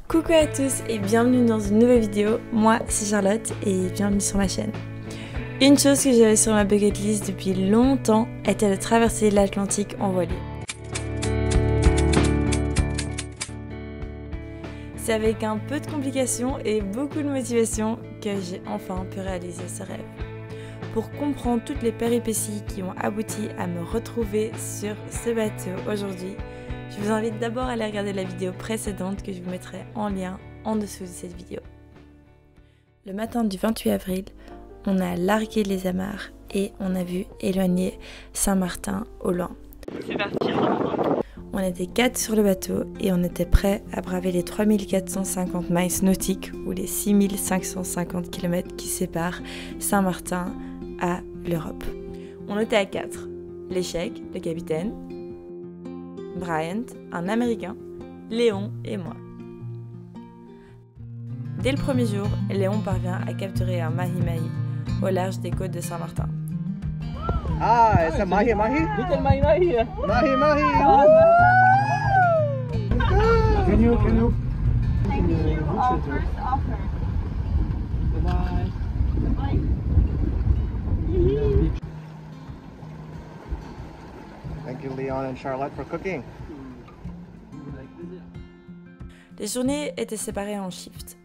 Coucou à tous et bienvenue dans une nouvelle vidéo, moi c'est Charlotte et bienvenue sur ma chaîne. Une chose que j'avais sur ma bucket list depuis longtemps était de traverser l'Atlantique en voilier. C'est avec un peu de complications et beaucoup de motivation que j'ai enfin pu réaliser ce rêve. Pour comprendre toutes les péripéties qui ont abouti à me retrouver sur ce bateau aujourd'hui, je vous invite d'abord à aller regarder la vidéo précédente que je vous mettrai en lien en dessous de cette vidéo. Le matin du 28 avril, on a largué les amarres et on a vu éloigner Saint-Martin au loin. C'est parti. On était 4 sur le bateau et on était prêts à braver les 3450 miles nautiques ou les 6550 km qui séparent Saint-Martin à l'Europe. On était à 4. L'échec, le capitaine, Bryant, un Américain, Léon et moi. Dès le premier jour, Léon parvient à capturer un mahi-mahi au large des côtes de Saint-Martin. Ah, it's a mahi-mahi? Little mahi-mahi. Mahi-mahi! Can you? Our first offer. Bye-bye. Thank you, Leon and Charlotte, for cooking. Les journées étaient séparées en shifts.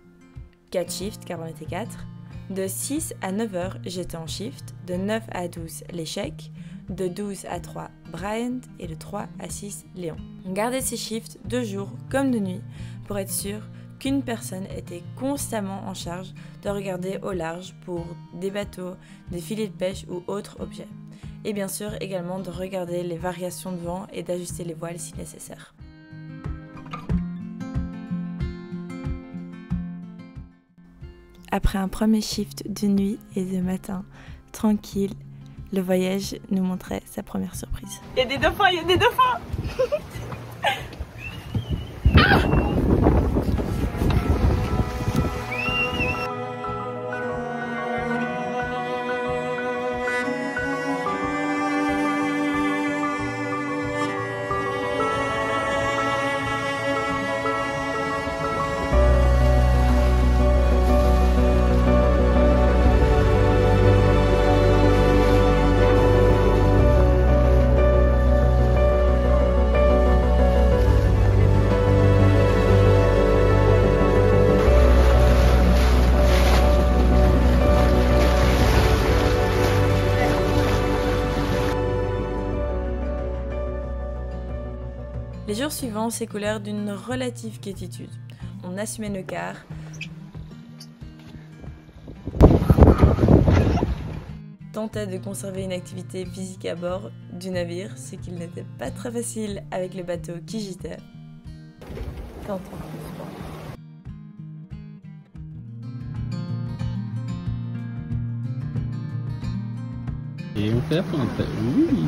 4 shifts car on était 4. De 6 à 9 heures, j'étais en shift. De 9 à 12, l'échec. De 12 à 3, Bryant. Et de 3 à 6, Léon. On gardait ces shifts de jour comme de nuit pour être sûr qu'une personne était constamment en charge de regarder au large pour des bateaux, des filets de pêche ou autres objets. Et bien sûr également de regarder les variations de vent et d'ajuster les voiles si nécessaire. Après un premier shift de nuit et de matin, tranquille, le voyage nous montrait sa première surprise. Il y a des dauphins, il y a des dauphins. Les jours suivants s'écoulèrent d'une relative quiétude. On assumait nos quarts, tentait de conserver une activité physique à bord du navire, ce qui n'était pas très facile avec le bateau qui gîtait. Et on fait la fin après. Oui.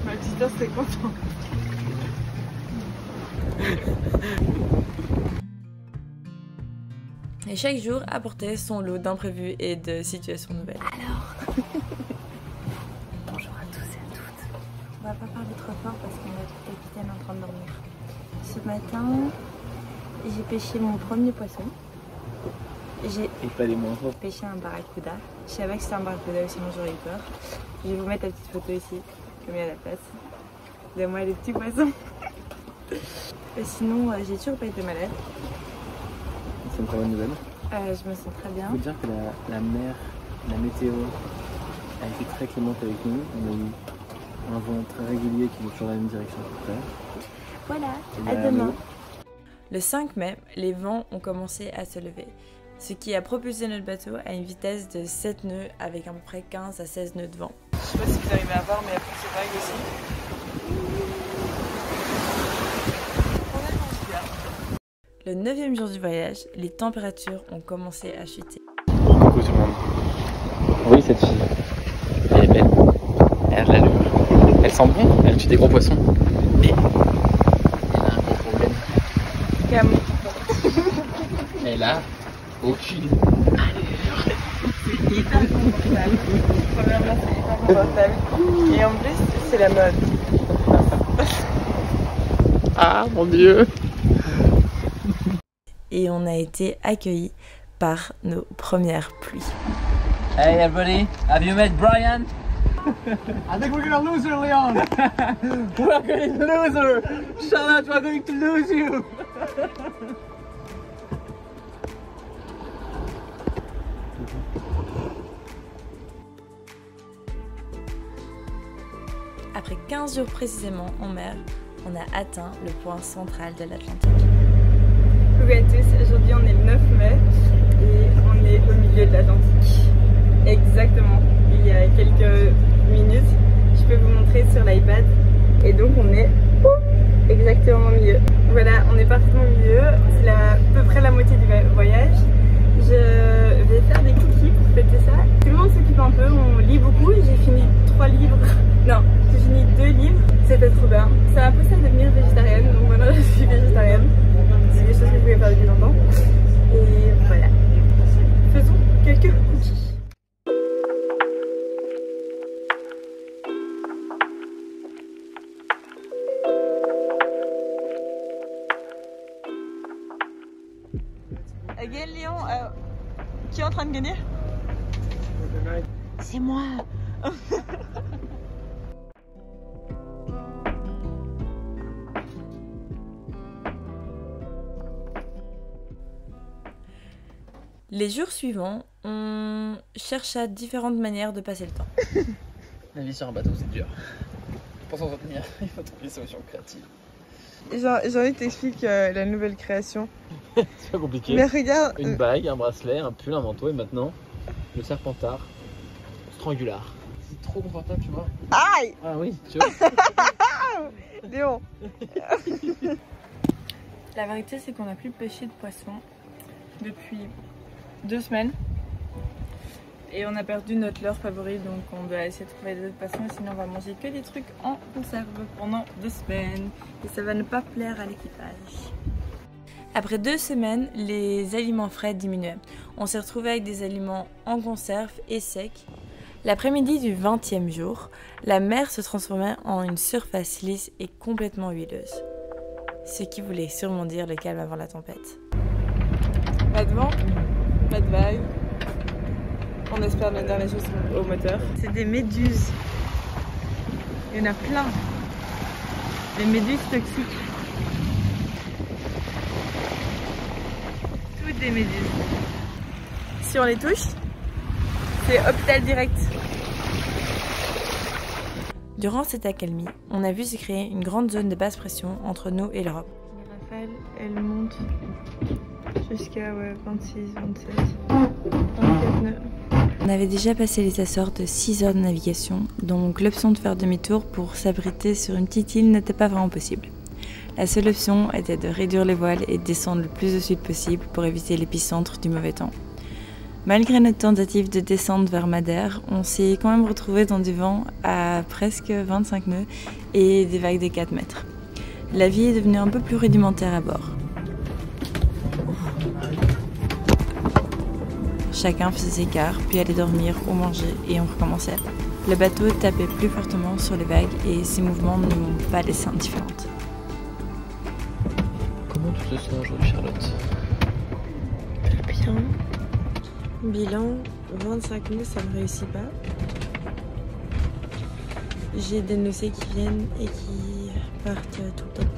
Ma petite sœur, c'est content. Et chaque jour apportait son lot d'imprévus et de situations nouvelles. Alors, bonjour à tous et à toutes. On va pas parler trop fort parce qu'on a le capitaine en train de dormir. Ce matin, j'ai pêché mon premier poisson. J'ai pêché un barracuda. Je savais que c'était un barracuda, sinon j'aurais eu peur. Je vais vous mettre la petite photo ici, comme il y a la place. De moi les petits poissons. Et sinon, j'ai toujours pas été malade. C'est une très bonne nouvelle. Je me sens très bien. Il faut dire que la mer, la météo a été très clémente avec nous. On a eu un vent très régulier qui va toujours dans la même direction à peu près. Voilà, Et à demain. Le 5 mai, les vents ont commencé à se lever, ce qui a propulsé notre bateau à une vitesse de 7 nœuds avec à peu près 15 à 16 nœuds de vent. Je sais pas si vous arrivez à voir, mais après c'est vague aussi. Le 9e jour du voyage, les températures ont commencé à chuter. Coucou tout le monde. Oui, cette fille. Elle est belle. Elle a de l'allure. Elle sent bon. Elle tue des gros poissons. Mais elle a un gros problème. Cam. Elle a aucune allure. C'est hyper confortable. Premièrement, c'est hyper confortable. Et en plus, c'est la mode. Ah mon dieu. et on a été accueillis par nos premières pluies. Hey everybody, have you met Brian? I think we're gonna lose her, Leon. We're going to lose her! Charlotte, we're going to lose you! Après 15 jours précisément en mer, on a atteint le point central de l'Atlantique. Coucou à tous, aujourd'hui on est le 9 mai et on est au milieu de l'Atlantique. Exactement, il y a quelques minutes, je peux vous montrer sur l'iPad. Et donc on est exactement au milieu. Voilà, on est parfaitement au milieu, c'est à peu près la moitié du voyage. Je vais faire des cookies pour fêter ça. Tout le monde s'occupe un peu, on lit beaucoup, j'ai fini 3 livres. Non, j'ai fini 2 livres, c'était trop bien. Ça m'a poussé à devenir végétarienne, donc maintenant je suis végétarienne. C'est des choses que je voulais faire depuis longtemps. Et voilà. Faisons quelques cookies. Again, Léon, qui est en train de gagner? C'est moi. Les jours suivants, on chercha différentes manières de passer le temps. La vie sur un bateau, c'est dur. Pour s'en retenir, il faut trouver des solutions créatives. J'ai envie de t'expliquer la nouvelle création. C'est pas compliqué. Mais regarde. Une bague, un bracelet, un pull, un manteau et maintenant le serpentard strangulaire. C'est trop confortable, tu vois. Aïe! Ah oui, tu vois. Léon! La vérité, c'est qu'on n'a plus pêché de poisson depuis 2 semaines. Et on a perdu notre leurre favori, donc on doit essayer de trouver d'autres poissons. Sinon, on va manger que des trucs en conserve pendant 2 semaines. Et ça va ne pas plaire à l'équipage. Après 2 semaines, les aliments frais diminuaient. On s'est retrouvé avec des aliments en conserve et secs. L'après-midi du 20e jour, la mer se transformait en une surface lisse et complètement huileuse. Ce qui voulait sûrement dire le calme avant la tempête. Pas de vent, pas de vague. On espère la dernière chose au moteur. C'est des méduses. Il y en a plein. Des méduses toxiques. Toutes des méduses. Si on les touche, c'est hôpital direct. Durant cette accalmie, on a vu se créer une grande zone de basse pression entre nous et l'Europe. Les rafales, elles montent jusqu'à 26, 27, 24 nœuds. On avait déjà passé les Açores de 6 heures de navigation, donc l'option de faire demi-tour pour s'abriter sur une petite île n'était pas vraiment possible. La seule option était de réduire les voiles et de descendre le plus au sud possible pour éviter l'épicentre du mauvais temps. Malgré notre tentative de descendre vers Madère, on s'est quand même retrouvé dans du vent à presque 25 nœuds et des vagues de 4 mètres. La vie est devenue un peu plus rudimentaire à bord. Chacun faisait ses quarts, puis allait dormir ou manger, et on recommençait. Le bateau tapait plus fortement sur les vagues et ses mouvements ne m'ont pas laissé indifférente. Comment tu te sens aujourd'hui, Charlotte? Très bien. Bilan, 25 nœuds, ça me réussit pas. J'ai des nausées qui viennent et qui partent tout le temps.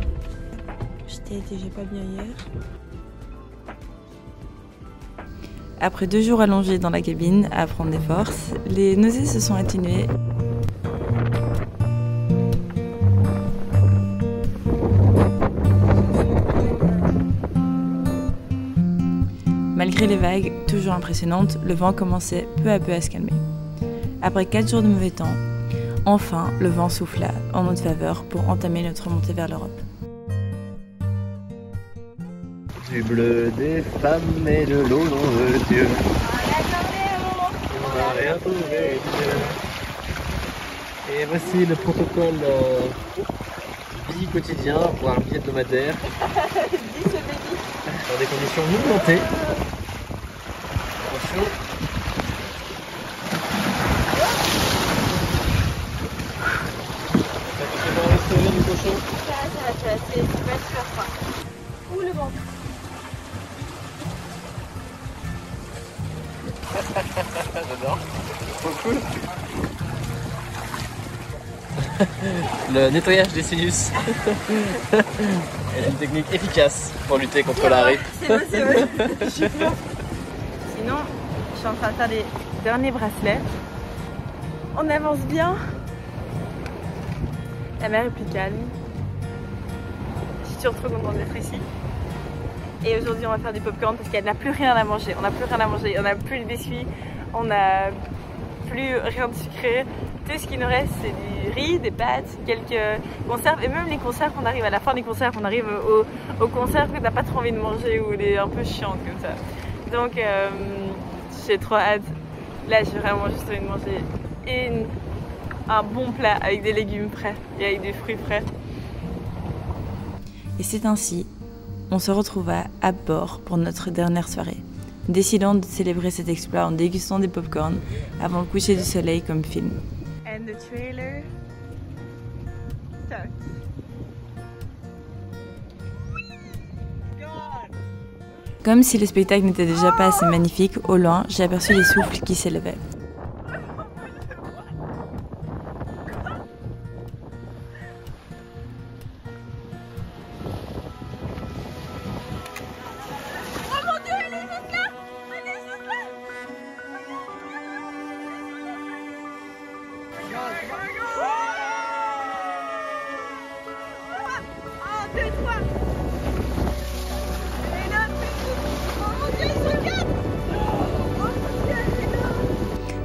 J'étais déjà pas bien hier. Après 2 jours allongés dans la cabine à prendre des forces, les nausées se sont atténuées. Malgré les vagues, toujours impressionnantes, le vent commençait peu à peu à se calmer. Après 4 jours de mauvais temps, enfin le vent souffla en notre faveur pour entamer notre remontée vers l'Europe. Du bleu des femmes et de l'eau dans le Dieu. On n'a rien trouvé. Et voici le protocole vie quotidien pour un billet hebdomadaire. Dans des conditions mouvementées. Attention. Ça fait dans le sourire du cochon. Ça va, c'est super froid. Ouh, le vent. J'adore. Trop cool. Le nettoyage des sinus est une technique efficace pour lutter contre la rue. C'est bon, c'est bon. Je suis forte. Sinon, je suis en train de faire les derniers bracelets. On avance bien. La mer est plus calme. Je suis toujours trop contente d'être ici. Et aujourd'hui, on va faire du popcorn parce qu'elle n'a plus rien à manger. On n'a plus rien à manger. On n'a plus de biscuits. On n'a plus rien de sucré. Tout ce qui nous reste, c'est du riz, des pâtes, quelques conserves. Et même les conserves, on arrive à la fin des conserves, on arrive aux conserves que t'as pas trop envie de manger ou les un peu chiantes comme ça. Donc, j'ai trop hâte. Là, j'ai vraiment juste envie de manger un bon plat avec des légumes frais et avec des fruits frais. Et c'est ainsi, on se retrouva à bord pour notre dernière soirée, décidant de célébrer cet exploit en dégustant des pop-corn avant le coucher du soleil comme film. And the trailer starts. Comme si le spectacle n'était déjà pas assez magnifique, au loin, j'ai aperçu les souffles qui s'élevaient.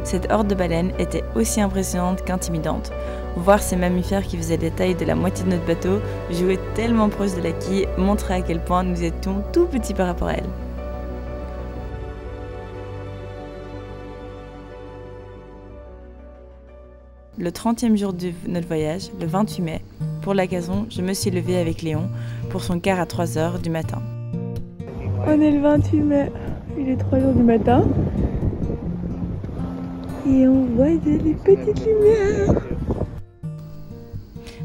Cette horde de baleines était aussi impressionnante qu'intimidante. Voir ces mammifères qui faisaient la taille de la moitié de notre bateau jouer tellement proche de la quille montrait à quel point nous étions tout petits par rapport à elles. Le 30e jour de notre voyage, le 28 mai, pour l'occasion, je me suis levée avec Léon pour son quart à 3 h du matin. On est le 28 mai, il est 3 h du matin. Et on voit des petites lumières.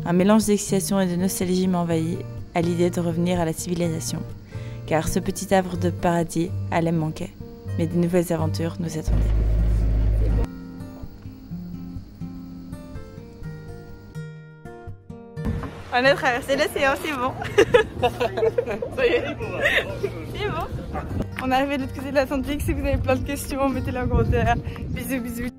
Un mélange d'excitation et de nostalgie m'envahit à l'idée de revenir à la civilisation, car ce petit havre de paradis allait me manquer, mais de nouvelles aventures nous attendaient. On a traversé l'océan, c'est bon. Ça y est. C'est bon. On est arrivé de l'autre côté de l'Atlantique. Si vous avez plein de questions, mettez-les en commentaire. Bisous, bisous.